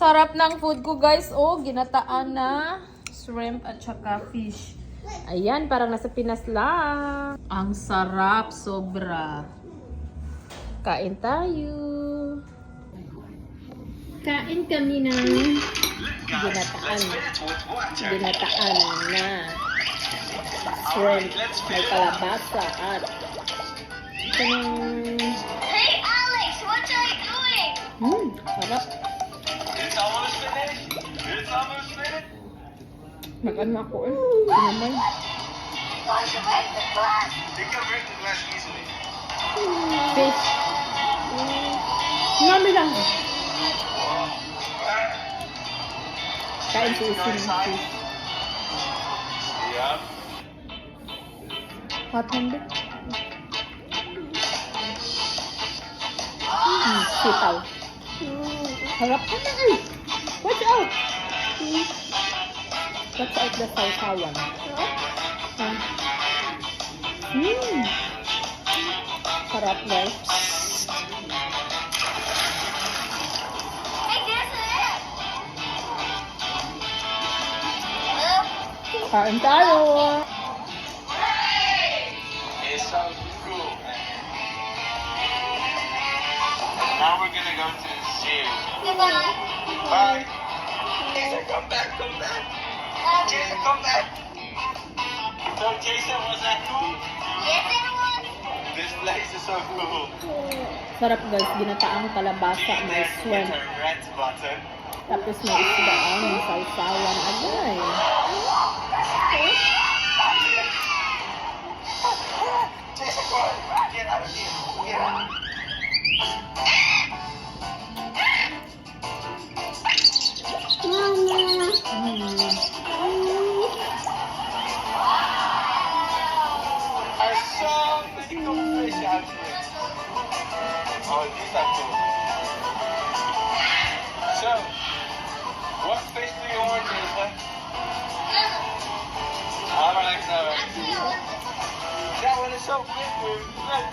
Sarap ng food ko guys. Oh, ginataan na shrimp at saka fish. Ayan, parang nasa Pinas lang. Ang sarap, sobra. Kain tayo. Kain kami ng ginataan. Ginataan na shrimp. May kalabasa at Hey Alex, what are you doing? sarap. It's almost finished. It's almost finished. Nag-ano ako eh. Sinamay. Want to break the glass? You can break the glass easily. Fish. Ngami lang. Kain si Isi ng fish. Yeah. Hot handed. Sitaw. Harap ka na eh. Watch out. Watch out the sausawan. Sarap guys. Hey, guess it. Kain tayo. It sounds cool. Now we're gonna go to the zoo. Goodbye. Bye. Jason, come back, come back. Jason, come back. So, Jason, was that cool? Yes, it was. This place is so cool. Sarap guys. Ginataang kalabasa. May shrimp. With a red button. Tapos may isdaan. May sausawan. Agay. Jason, come on. Get out of here. Get out. There's so many cool fish out here. Oh, these are cool. So, what fish do you want, Jason? Alright, alright. That one is so big, dude. Look.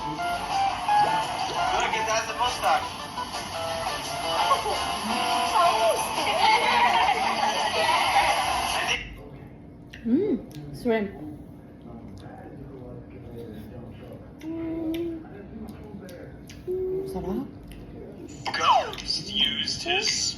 Look, it has a mustache. Shrimp. Sarap. Ghost used his